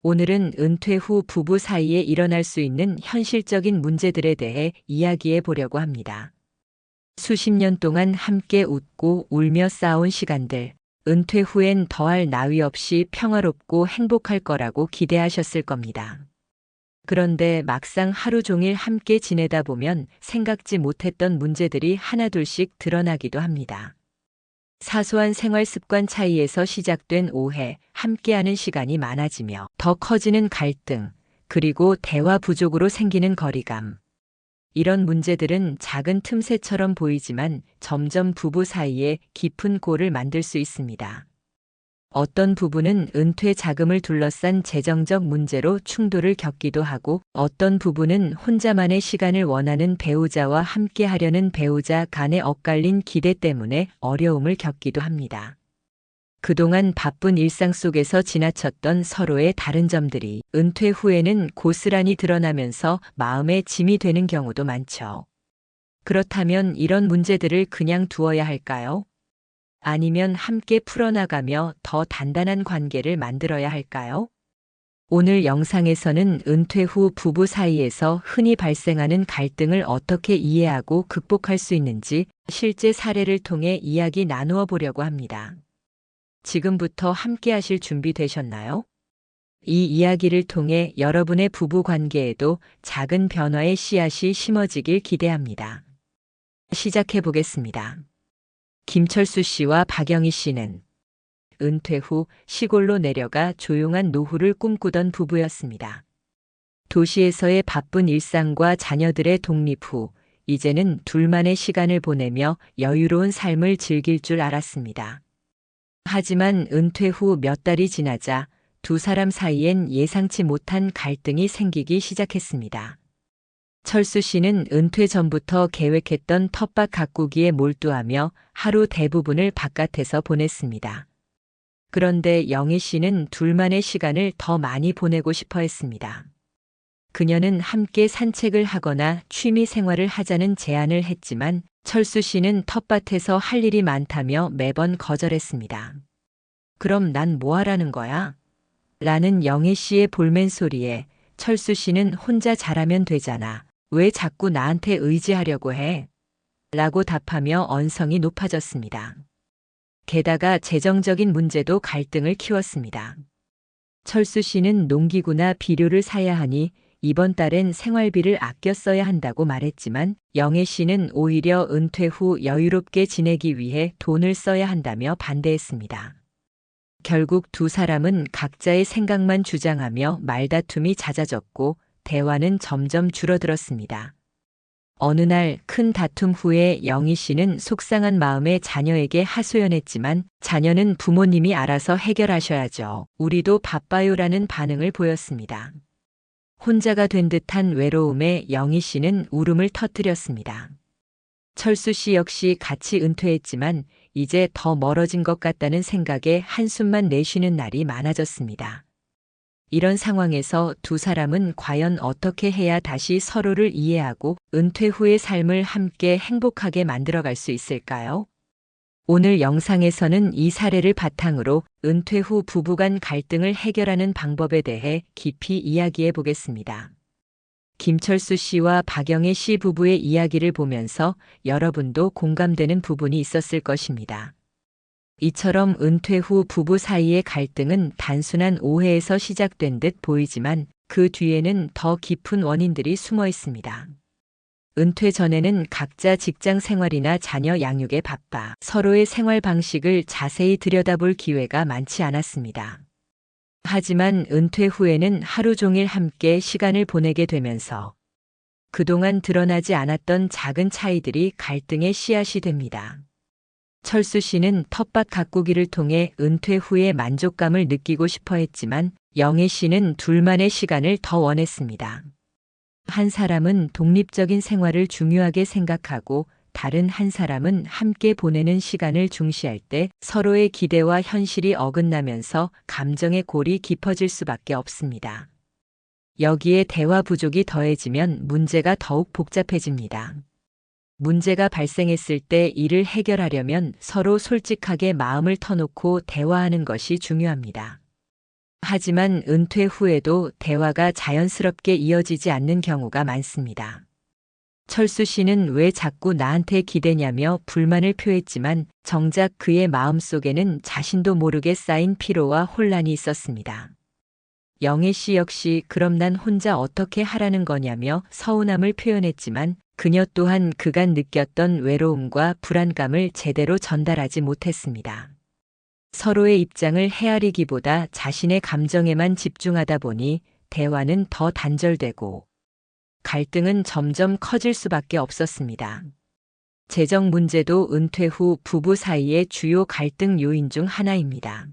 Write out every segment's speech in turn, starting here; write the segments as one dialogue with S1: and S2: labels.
S1: 오늘은 은퇴 후 부부 사이에 일어날 수 있는 현실적인 문제들에 대해 이야기해 보려고 합니다. 수십 년 동안 함께 웃고 울며 싸운 시간들, 은퇴 후엔 더할 나위 없이 평화롭고 행복할 거라고 기대하셨을 겁니다. 그런데 막상 하루 종일 함께 지내다 보면 생각지 못했던 문제들이 하나둘씩 드러나기도 합니다. 사소한 생활 습관 차이에서 시작된 오해, 함께하는 시간이 많아지며 더 커지는 갈등, 그리고 대화 부족으로 생기는 거리감. 이런 문제들은 작은 틈새처럼 보이지만 점점 부부 사이에 깊은 골을 만들 수 있습니다. 어떤 부부는 은퇴 자금을 둘러싼 재정적 문제로 충돌을 겪기도 하고, 어떤 부부는 혼자만의 시간을 원하는 배우자와 함께 하려는 배우자 간의 엇갈린 기대 때문에 어려움을 겪기도 합니다. 그동안 바쁜 일상 속에서 지나쳤던 서로의 다른 점들이 은퇴 후에는 고스란히 드러나면서 마음의 짐이 되는 경우도 많죠. 그렇다면 이런 문제들을 그냥 두어야 할까요? 아니면 함께 풀어나가며 더 단단한 관계를 만들어야 할까요? 오늘 영상에서는 은퇴 후 부부 사이에서 흔히 발생하는 갈등을 어떻게 이해하고 극복할 수 있는지 실제 사례를 통해 이야기 나누어 보려고 합니다. 지금부터 함께 하실 준비 되셨나요? 이 이야기를 통해 여러분의 부부 관계에도 작은 변화의 씨앗이 심어지길 기대합니다. 시작해 보겠습니다. 김철수 씨와 박영희 씨는 은퇴 후 시골로 내려가 조용한 노후를 꿈꾸던 부부였습니다. 도시에서의 바쁜 일상과 자녀들의 독립 후 이제는 둘만의 시간을 보내며 여유로운 삶을 즐길 줄 알았습니다. 하지만 은퇴 후 몇 달이 지나자 두 사람 사이엔 예상치 못한 갈등이 생기기 시작했습니다. 철수 씨는 은퇴 전부터 계획했던 텃밭 가꾸기에 몰두하며 하루 대부분을 바깥에서 보냈습니다. 그런데 영희 씨는 둘만의 시간을 더 많이 보내고 싶어 했습니다. 그녀는 함께 산책을 하거나 취미 생활을 하자는 제안을 했지만 철수 씨는 텃밭에서 할 일이 많다며 매번 거절했습니다. 그럼 난 뭐 하라는 거야? 라는 영희 씨의 볼멘 소리에 철수 씨는 혼자 잘하면 되잖아. 왜 자꾸 나한테 의지하려고 해? 라고 답하며 언성이 높아졌습니다. 게다가 재정적인 문제도 갈등을 키웠습니다. 철수 씨는 농기구나 비료를 사야 하니 이번 달엔 생활비를 아껴 써야 한다고 말했지만 영애 씨는 오히려 은퇴 후 여유롭게 지내기 위해 돈을 써야 한다며 반대했습니다. 결국 두 사람은 각자의 생각만 주장하며 말다툼이 잦아졌고 대화는 점점 줄어들었습니다. 어느 날 큰 다툼 후에 영희 씨는 속상한 마음에 자녀에게 하소연했지만 자녀는 부모님이 알아서 해결하셔야죠. 우리도 바빠요라는 반응을 보였습니다. 혼자가 된 듯한 외로움에 영희 씨는 울음을 터뜨렸습니다. 철수 씨 역시 같이 은퇴했지만 이제 더 멀어진 것 같다는 생각에 한숨만 내쉬는 날이 많아졌습니다. 이런 상황에서 두 사람은 과연 어떻게 해야 다시 서로를 이해하고 은퇴 후의 삶을 함께 행복하게 만들어갈 수 있을까요? 오늘 영상에서는 이 사례를 바탕으로 은퇴 후 부부간 갈등을 해결하는 방법에 대해 깊이 이야기해 보겠습니다. 김철수 씨와 박영애 씨 부부의 이야기를 보면서 여러분도 공감되는 부분이 있었을 것입니다. 이처럼 은퇴 후 부부 사이의 갈등은 단순한 오해에서 시작된 듯 보이지만 그 뒤에는 더 깊은 원인들이 숨어 있습니다. 은퇴 전에는 각자 직장 생활이나 자녀 양육에 바빠 서로의 생활 방식을 자세히 들여다볼 기회가 많지 않았습니다. 하지만 은퇴 후에는 하루 종일 함께 시간을 보내게 되면서 그동안 드러나지 않았던 작은 차이들이 갈등의 씨앗이 됩니다. 철수 씨는 텃밭 가꾸기를 통해 은퇴 후에 만족감을 느끼고 싶어 했지만 영애 씨는 둘만의 시간을 더 원했습니다. 한 사람은 독립적인 생활을 중요하게 생각하고 다른 한 사람은 함께 보내는 시간을 중시할 때 서로의 기대와 현실이 어긋나면서 감정의 골이 깊어질 수밖에 없습니다. 여기에 대화 부족이 더해지면 문제가 더욱 복잡해집니다. 문제가 발생했을 때 이를 해결하려면 서로 솔직하게 마음을 터놓고 대화하는 것이 중요합니다. 하지만 은퇴 후에도 대화가 자연스럽게 이어지지 않는 경우가 많습니다. 철수 씨는 왜 자꾸 나한테 기대냐며 불만을 표했지만 정작 그의 마음속에는 자신도 모르게 쌓인 피로와 혼란이 있었습니다. 영애 씨 역시 그럼 난 혼자 어떻게 하라는 거냐며 서운함을 표현했지만 그녀 또한 그간 느꼈던 외로움과 불안감을 제대로 전달하지 못했습니다. 서로의 입장을 헤아리기보다 자신의 감정에만 집중하다 보니 대화는 더 단절되고 갈등은 점점 커질 수밖에 없었습니다. 재정 문제도 은퇴 후 부부 사이의 주요 갈등 요인 중 하나입니다.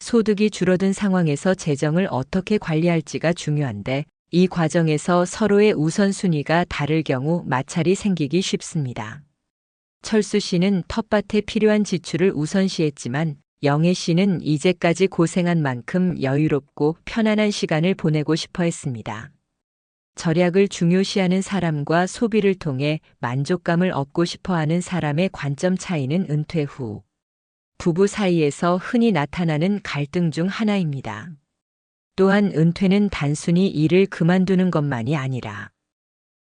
S1: 소득이 줄어든 상황에서 재정을 어떻게 관리할지가 중요한데 이 과정에서 서로의 우선순위가 다를 경우 마찰이 생기기 쉽습니다. 철수 씨는 텃밭에 필요한 지출을 우선시했지만 영애 씨는 이제까지 고생한 만큼 여유롭고 편안한 시간을 보내고 싶어 했습니다. 절약을 중요시하는 사람과 소비를 통해 만족감을 얻고 싶어 하는 사람의 관점 차이는 은퇴 후 부부 사이에서 흔히 나타나는 갈등 중 하나입니다. 또한 은퇴는 단순히 일을 그만두는 것만이 아니라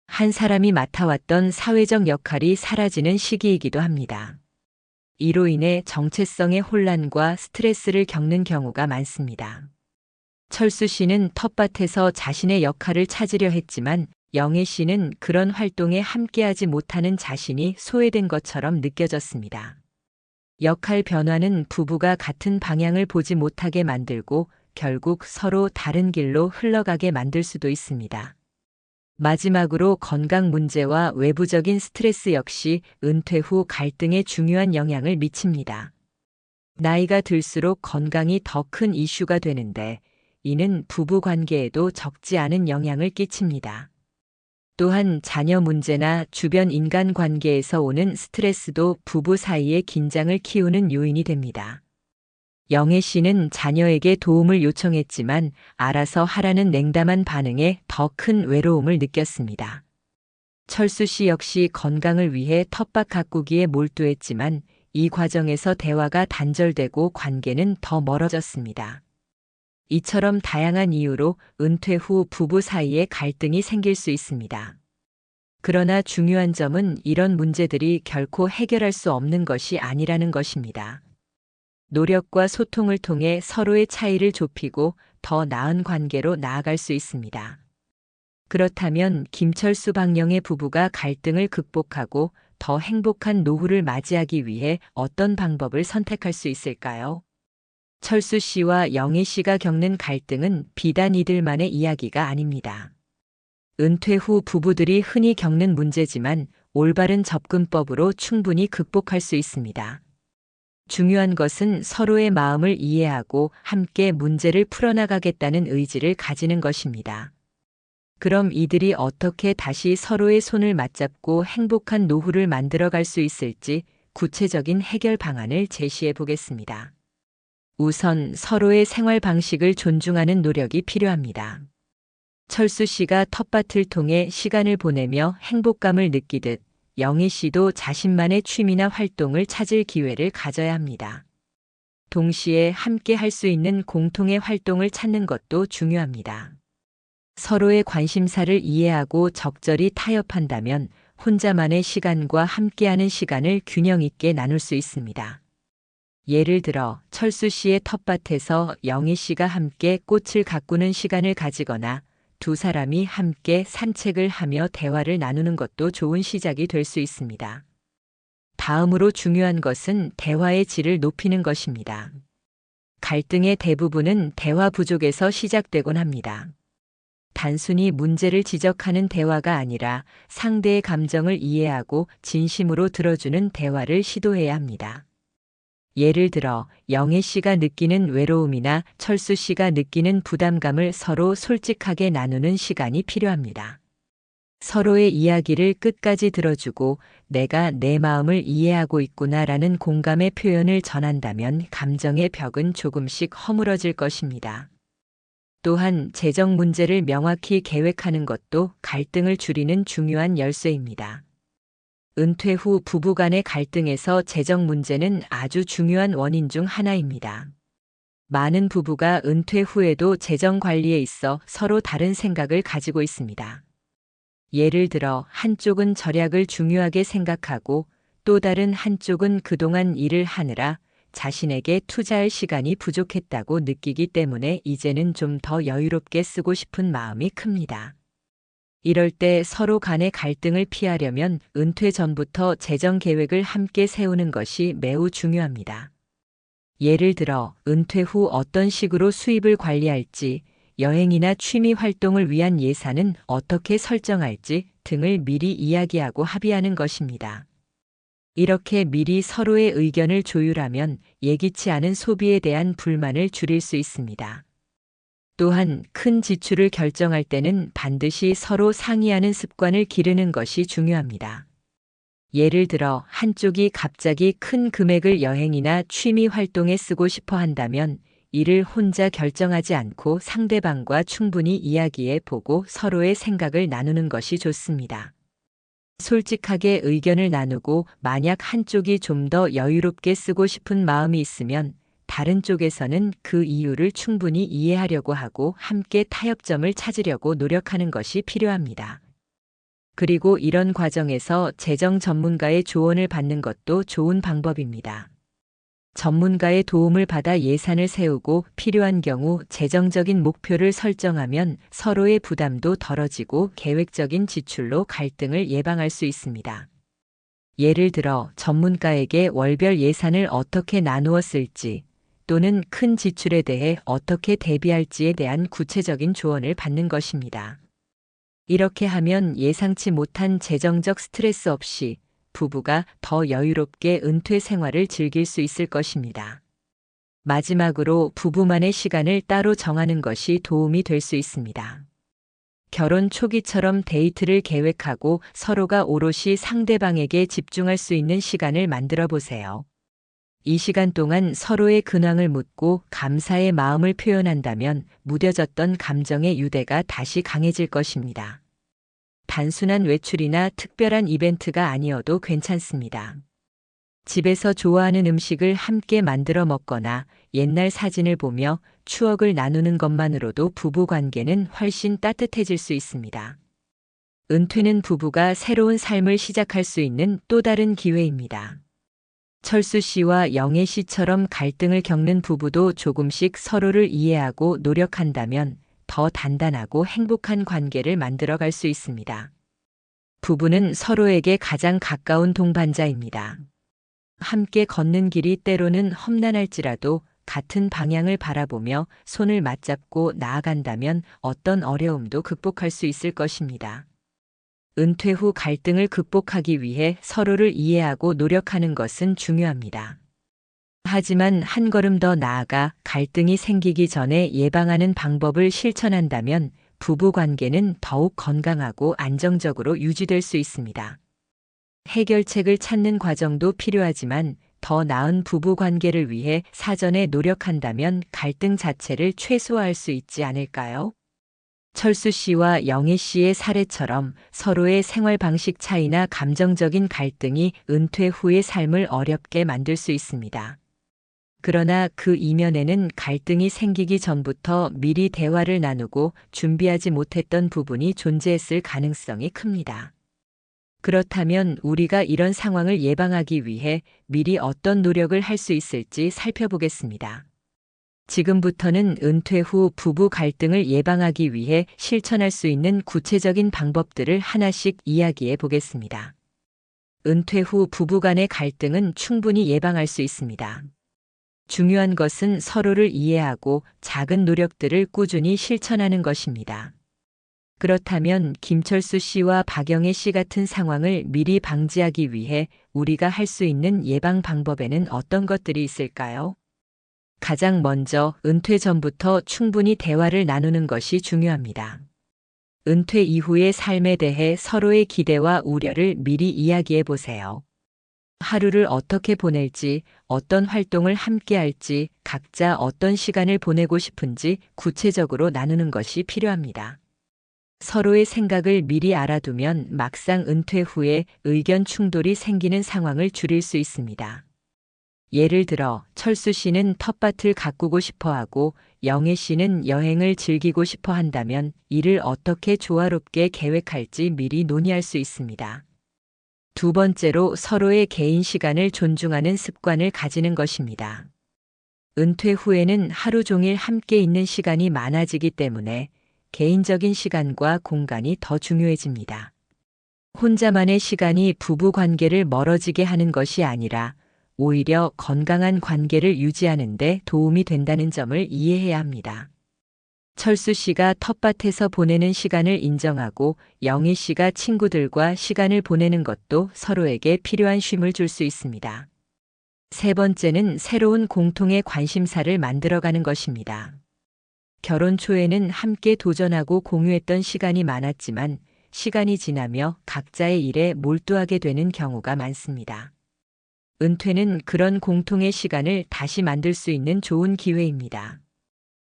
S1: 한 사람이 맡아왔던 사회적 역할이 사라지는 시기이기도 합니다. 이로 인해 정체성의 혼란과 스트레스를 겪는 경우가 많습니다. 철수 씨는 텃밭에서 자신의 역할을 찾으려 했지만 영애 씨는 그런 활동에 함께하지 못하는 자신이 소외된 것처럼 느껴졌습니다. 역할 변화는 부부가 같은 방향을 보지 못하게 만들고 결국 서로 다른 길로 흘러가게 만들 수도 있습니다. 마지막으로 건강 문제와 외부적인 스트레스 역시 은퇴 후 갈등에 중요한 영향을 미칩니다. 나이가 들수록 건강이 더 큰 이슈가 되는데 이는 부부 관계에도 적지 않은 영향을 끼칩니다. 또한 자녀 문제나 주변 인간 관계에서 오는 스트레스도 부부 사이의 긴장을 키우는 요인이 됩니다. 영애 씨는 자녀에게 도움을 요청했지만 알아서 하라는 냉담한 반응에 더 큰 외로움을 느꼈습니다. 철수 씨 역시 건강을 위해 텃밭 가꾸기에 몰두했지만 이 과정에서 대화가 단절되고 관계는 더 멀어졌습니다. 이처럼 다양한 이유로 은퇴 후 부부 사이에 갈등이 생길 수 있습니다. 그러나 중요한 점은 이런 문제들이 결코 해결할 수 없는 것이 아니라는 것입니다. 노력과 소통을 통해 서로의 차이를 좁히고 더 나은 관계로 나아갈 수 있습니다. 그렇다면 김철수 박영애 부부가 갈등을 극복하고 더 행복한 노후를 맞이하기 위해 어떤 방법을 선택할 수 있을까요? 철수 씨와 영애 씨가 겪는 갈등은 비단 이들만의 이야기가 아닙니다. 은퇴 후 부부들이 흔히 겪는 문제지만 올바른 접근법으로 충분히 극복할 수 있습니다. 중요한 것은 서로의 마음을 이해하고 함께 문제를 풀어나가겠다는 의지를 가지는 것입니다. 그럼 이들이 어떻게 다시 서로의 손을 맞잡고 행복한 노후를 만들어갈 수 있을지 구체적인 해결 방안을 제시해 보겠습니다. 우선 서로의 생활 방식을 존중하는 노력이 필요합니다. 철수 씨가 텃밭을 통해 시간을 보내며 행복감을 느끼듯 영애 씨도 자신만의 취미나 활동을 찾을 기회를 가져야 합니다. 동시에 함께 할 수 있는 공통의 활동을 찾는 것도 중요합니다. 서로의 관심사를 이해하고 적절히 타협한다면 혼자만의 시간과 함께하는 시간을 균형 있게 나눌 수 있습니다. 예를 들어 철수 씨의 텃밭에서 영애 씨가 함께 꽃을 가꾸는 시간을 가지거나 두 사람이 함께 산책을 하며 대화를 나누는 것도 좋은 시작이 될 수 있습니다. 다음으로 중요한 것은 대화의 질을 높이는 것입니다. 갈등의 대부분은 대화 부족에서 시작되곤 합니다. 단순히 문제를 지적하는 대화가 아니라 상대의 감정을 이해하고 진심으로 들어주는 대화를 시도해야 합니다. 예를 들어 영애 씨가 느끼는 외로움이나 철수 씨가 느끼는 부담감을 서로 솔직하게 나누는 시간이 필요합니다. 서로의 이야기를 끝까지 들어주고 내가 내 마음을 이해하고 있구나라는 공감의 표현을 전한다면 감정의 벽은 조금씩 허물어질 것입니다. 또한 재정 문제를 명확히 계획하는 것도 갈등을 줄이는 중요한 열쇠입니다. 은퇴 후 부부 간의 갈등에서 재정 문제는 아주 중요한 원인 중 하나입니다. 많은 부부가 은퇴 후에도 재정 관리에 있어 서로 다른 생각을 가지고 있습니다. 예를 들어 한쪽은 절약을 중요하게 생각하고 또 다른 한쪽은 그동안 일을 하느라 자신에게 투자할 시간이 부족했다고 느끼기 때문에 이제는 좀 더 여유롭게 쓰고 싶은 마음이 큽니다. 이럴 때 서로 간의 갈등을 피하려면 은퇴 전부터 재정 계획을 함께 세우는 것이 매우 중요합니다. 예를 들어 은퇴 후 어떤 식으로 수입을 관리할지, 여행이나 취미 활동을 위한 예산은 어떻게 설정할지 등을 미리 이야기하고 합의하는 것입니다. 이렇게 미리 서로의 의견을 조율하면 예기치 않은 소비에 대한 불만을 줄일 수 있습니다. 또한 큰 지출을 결정할 때는 반드시 서로 상의하는 습관을 기르는 것이 중요합니다. 예를 들어 한쪽이 갑자기 큰 금액을 여행이나 취미 활동에 쓰고 싶어 한다면 이를 혼자 결정하지 않고 상대방과 충분히 이야기해 보고 서로의 생각을 나누는 것이 좋습니다. 솔직하게 의견을 나누고 만약 한쪽이 좀 더 여유롭게 쓰고 싶은 마음이 있으면 다른 쪽에서는 그 이유를 충분히 이해하려고 하고 함께 타협점을 찾으려고 노력하는 것이 필요합니다. 그리고 이런 과정에서 재정 전문가의 조언을 받는 것도 좋은 방법입니다. 전문가의 도움을 받아 예산을 세우고 필요한 경우 재정적인 목표를 설정하면 서로의 부담도 덜어지고 계획적인 지출로 갈등을 예방할 수 있습니다. 예를 들어 전문가에게 월별 예산을 어떻게 나누어 쓸지 또는 큰 지출에 대해 어떻게 대비할지에 대한 구체적인 조언을 받는 것입니다. 이렇게 하면 예상치 못한 재정적 스트레스 없이 부부가 더 여유롭게 은퇴 생활을 즐길 수 있을 것입니다. 마지막으로 부부만의 시간을 따로 정하는 것이 도움이 될 수 있습니다. 결혼 초기처럼 데이트를 계획하고 서로가 오롯이 상대방에게 집중할 수 있는 시간을 만들어 보세요. 이 시간 동안 서로의 근황을 묻고 감사의 마음을 표현한다면 무뎌졌던 감정의 유대가 다시 강해질 것입니다. 단순한 외출이나 특별한 이벤트가 아니어도 괜찮습니다. 집에서 좋아하는 음식을 함께 만들어 먹거나 옛날 사진을 보며 추억을 나누는 것만으로도 부부 관계는 훨씬 따뜻해질 수 있습니다. 은퇴는 부부가 새로운 삶을 시작할 수 있는 또 다른 기회입니다. 철수 씨와 영애 씨처럼 갈등을 겪는 부부도 조금씩 서로를 이해하고 노력한다면 더 단단하고 행복한 관계를 만들어갈 수 있습니다. 부부는 서로에게 가장 가까운 동반자입니다. 함께 걷는 길이 때로는 험난할지라도 같은 방향을 바라보며 손을 맞잡고 나아간다면 어떤 어려움도 극복할 수 있을 것입니다. 은퇴 후 갈등을 극복하기 위해 서로를 이해하고 노력하는 것은 중요합니다. 하지만 한 걸음 더 나아가 갈등이 생기기 전에 예방하는 방법을 실천한다면 부부 관계는 더욱 건강하고 안정적으로 유지될 수 있습니다. 해결책을 찾는 과정도 필요하지만 더 나은 부부 관계를 위해 사전에 노력한다면 갈등 자체를 최소화할 수 있지 않을까요? 철수 씨와 영애 씨의 사례처럼 서로의 생활 방식 차이나 감정적인 갈등이 은퇴 후의 삶을 어렵게 만들 수 있습니다. 그러나 그 이면에는 갈등이 생기기 전부터 미리 대화를 나누고 준비하지 못했던 부분이 존재했을 가능성이 큽니다. 그렇다면 우리가 이런 상황을 예방하기 위해 미리 어떤 노력을 할 수 있을지 살펴보겠습니다. 지금부터는 은퇴 후 부부 갈등을 예방하기 위해 실천할 수 있는 구체적인 방법들을 하나씩 이야기해 보겠습니다. 은퇴 후 부부 간의 갈등은 충분히 예방할 수 있습니다. 중요한 것은 서로를 이해하고 작은 노력들을 꾸준히 실천하는 것입니다. 그렇다면 김철수 씨와 박영애 씨 같은 상황을 미리 방지하기 위해 우리가 할 수 있는 예방 방법에는 어떤 것들이 있을까요? 가장 먼저 은퇴 전부터 충분히 대화를 나누는 것이 중요합니다. 은퇴 이후의 삶에 대해 서로의 기대와 우려를 미리 이야기해 보세요. 하루를 어떻게 보낼지, 어떤 활동을 함께 할지, 각자 어떤 시간을 보내고 싶은지 구체적으로 나누는 것이 필요합니다. 서로의 생각을 미리 알아두면 막상 은퇴 후에 의견 충돌이 생기는 상황을 줄일 수 있습니다. 예를 들어 철수 씨는 텃밭을 가꾸고 싶어 하고 영애 씨는 여행을 즐기고 싶어 한다면 이를 어떻게 조화롭게 계획할지 미리 논의할 수 있습니다. 두 번째로 서로의 개인 시간을 존중하는 습관을 가지는 것입니다. 은퇴 후에는 하루 종일 함께 있는 시간이 많아지기 때문에 개인적인 시간과 공간이 더 중요해집니다. 혼자만의 시간이 부부 관계를 멀어지게 하는 것이 아니라 오히려 건강한 관계를 유지하는 데 도움이 된다는 점을 이해해야 합니다. 철수 씨가 텃밭에서 보내는 시간을 인정하고 영희 씨가 친구들과 시간을 보내는 것도 서로에게 필요한 쉼을 줄 수 있습니다. 세 번째는 새로운 공통의 관심사를 만들어가는 것입니다. 결혼 초에는 함께 도전하고 공유했던 시간이 많았지만 시간이 지나며 각자의 일에 몰두하게 되는 경우가 많습니다. 은퇴는 그런 공통의 시간을 다시 만들 수 있는 좋은 기회입니다.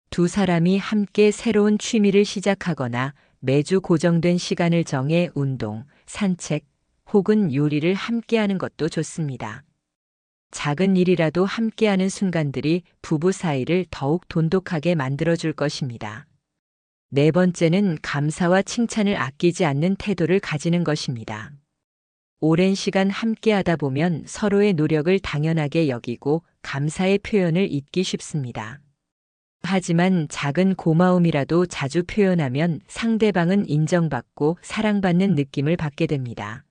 S1: 두 사람이 함께 새로운 취미를 시작하거나 매주 고정된 시간을 정해 운동, 산책 혹은 요리를 함께하는 것도 좋습니다. 작은 일이라도 함께하는 순간들이 부부 사이를 더욱 돈독하게 만들어줄 것입니다. 네 번째는 감사와 칭찬을 아끼지 않는 태도를 가지는 것입니다. 오랜 시간 함께하다 보면 서로의 노력을 당연하게 여기고 감사의 표현을 잊기 쉽습니다. 하지만 작은 고마움이라도 자주 표현하면 상대방은 인정받고 사랑받는 느낌을 받게 됩니다.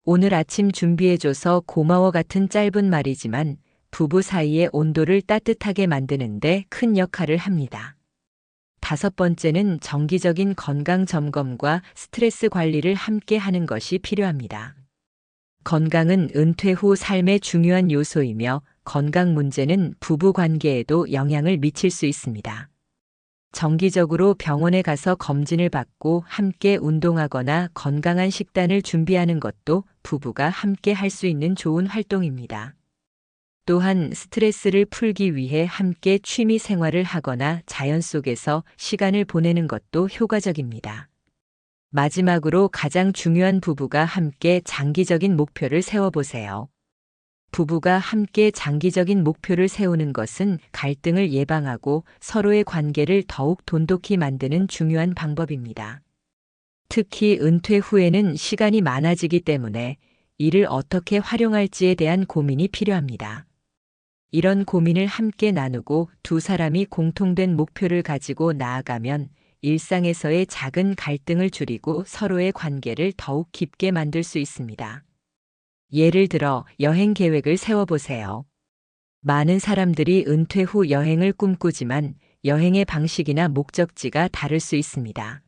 S1: 오늘 아침 준비해줘서 고마워 같은 짧은 말이지만 부부 사이의 온도를 따뜻하게 만드는데 큰 역할을 합니다. 다섯 번째는 정기적인 건강 점검과 스트레스 관리를 함께 하는 것이 필요합니다. 건강은 은퇴 후 삶의 중요한 요소이며 건강 문제는 부부 관계에도 영향을 미칠 수 있습니다. 정기적으로 병원에 가서 검진을 받고 함께 운동하거나 건강한 식단을 준비하는 것도 부부가 함께 할 수 있는 좋은 활동입니다. 또한 스트레스를 풀기 위해 함께 취미 생활을 하거나 자연 속에서 시간을 보내는 것도 효과적입니다. 마지막으로 가장 중요한 부부가 함께 장기적인 목표를 세워보세요. 부부가 함께 장기적인 목표를 세우는 것은 갈등을 예방하고 서로의 관계를 더욱 돈독히 만드는 중요한 방법입니다. 특히 은퇴 후에는 시간이 많아지기 때문에 이를 어떻게 활용할지에 대한 고민이 필요합니다. 이런 고민을 함께 나누고 두 사람이 공통된 목표를 가지고 나아가면 일상에서의 작은 갈등을 줄이고 서로의 관계를 더욱 깊게 만들 수 있습니다. 예를 들어 여행 계획을 세워보세요. 많은 사람들이 은퇴 후 여행을 꿈꾸지만 여행의 방식이나 목적지가 다를 수 있습니다.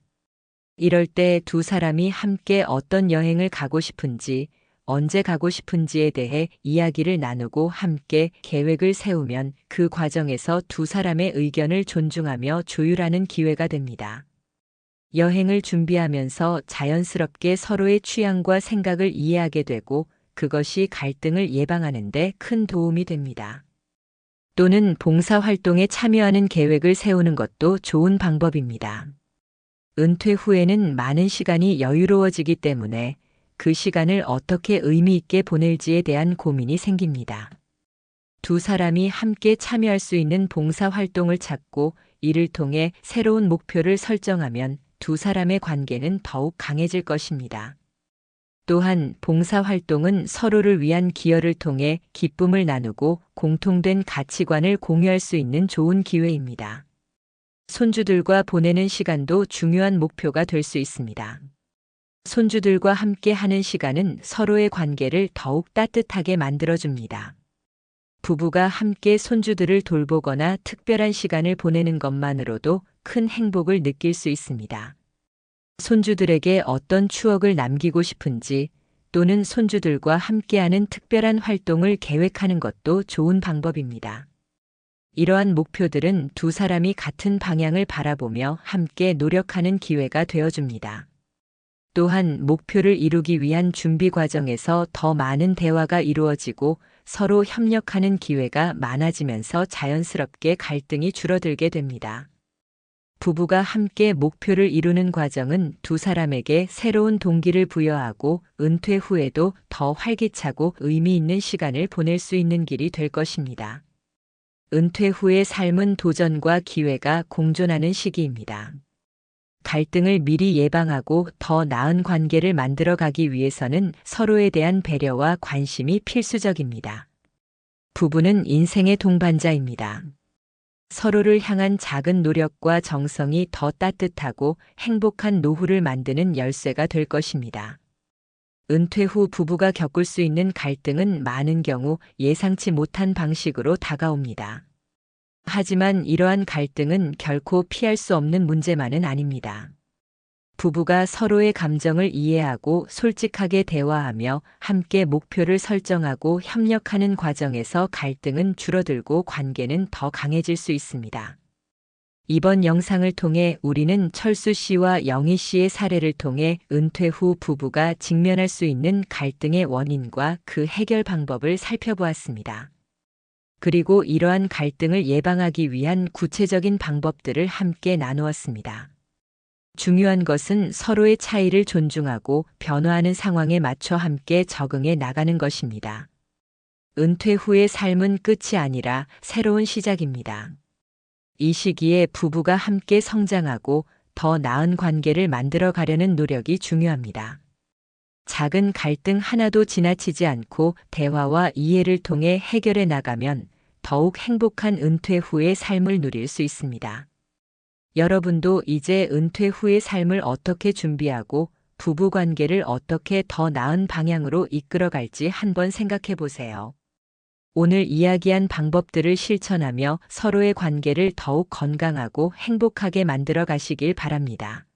S1: 이럴 때 두 사람이 함께 어떤 여행을 가고 싶은지, 언제 가고 싶은지에 대해 이야기를 나누고 함께 계획을 세우면 그 과정에서 두 사람의 의견을 존중하며 조율하는 기회가 됩니다. 여행을 준비하면서 자연스럽게 서로의 취향과 생각을 이해하게 되고 그것이 갈등을 예방하는 데 큰 도움이 됩니다. 또는 봉사활동에 참여하는 계획을 세우는 것도 좋은 방법입니다. 은퇴 후에는 많은 시간이 여유로워지기 때문에 그 시간을 어떻게 의미 있게 보낼지에 대한 고민이 생깁니다. 두 사람이 함께 참여할 수 있는 봉사활동을 찾고 이를 통해 새로운 목표를 설정하면 두 사람의 관계는 더욱 강해질 것입니다. 또한 봉사활동은 서로를 위한 기여를 통해 기쁨을 나누고 공통된 가치관을 공유할 수 있는 좋은 기회입니다. 손주들과 보내는 시간도 중요한 목표가 될 수 있습니다. 손주들과 함께 하는 시간은 서로의 관계를 더욱 따뜻하게 만들어줍니다. 부부가 함께 손주들을 돌보거나 특별한 시간을 보내는 것만으로도 큰 행복을 느낄 수 있습니다. 손주들에게 어떤 추억을 남기고 싶은지 또는 손주들과 함께하는 특별한 활동을 계획하는 것도 좋은 방법입니다. 이러한 목표들은 두 사람이 같은 방향을 바라보며 함께 노력하는 기회가 되어줍니다. 또한 목표를 이루기 위한 준비 과정에서 더 많은 대화가 이루어지고 서로 협력하는 기회가 많아지면서 자연스럽게 갈등이 줄어들게 됩니다. 부부가 함께 목표를 이루는 과정은 두 사람에게 새로운 동기를 부여하고 은퇴 후에도 더 활기차고 의미 있는 시간을 보낼 수 있는 길이 될 것입니다. 은퇴 후의 삶은 도전과 기회가 공존하는 시기입니다. 갈등을 미리 예방하고 더 나은 관계를 만들어가기 위해서는 서로에 대한 배려와 관심이 필수적입니다. 부부는 인생의 동반자입니다. 서로를 향한 작은 노력과 정성이 더 따뜻하고 행복한 노후를 만드는 열쇠가 될 것입니다. 은퇴 후 부부가 겪을 수 있는 갈등은 많은 경우 예상치 못한 방식으로 다가옵니다. 하지만 이러한 갈등은 결코 피할 수 없는 문제만은 아닙니다. 부부가 서로의 감정을 이해하고 솔직하게 대화하며 함께 목표를 설정하고 협력하는 과정에서 갈등은 줄어들고 관계는 더 강해질 수 있습니다. 이번 영상을 통해 우리는 철수 씨와 영희 씨의 사례를 통해 은퇴 후 부부가 직면할 수 있는 갈등의 원인과 그 해결 방법을 살펴보았습니다. 그리고 이러한 갈등을 예방하기 위한 구체적인 방법들을 함께 나누었습니다. 중요한 것은 서로의 차이를 존중하고 변화하는 상황에 맞춰 함께 적응해 나가는 것입니다. 은퇴 후의 삶은 끝이 아니라 새로운 시작입니다. 이 시기에 부부가 함께 성장하고 더 나은 관계를 만들어 가려는 노력이 중요합니다. 작은 갈등 하나도 지나치지 않고 대화와 이해를 통해 해결해 나가면 더욱 행복한 은퇴 후의 삶을 누릴 수 있습니다. 여러분도 이제 은퇴 후의 삶을 어떻게 준비하고 부부 관계를 어떻게 더 나은 방향으로 이끌어갈지 한번 생각해 보세요. 오늘 이야기한 방법들을 실천하며 서로의 관계를 더욱 건강하고 행복하게 만들어 가시길 바랍니다.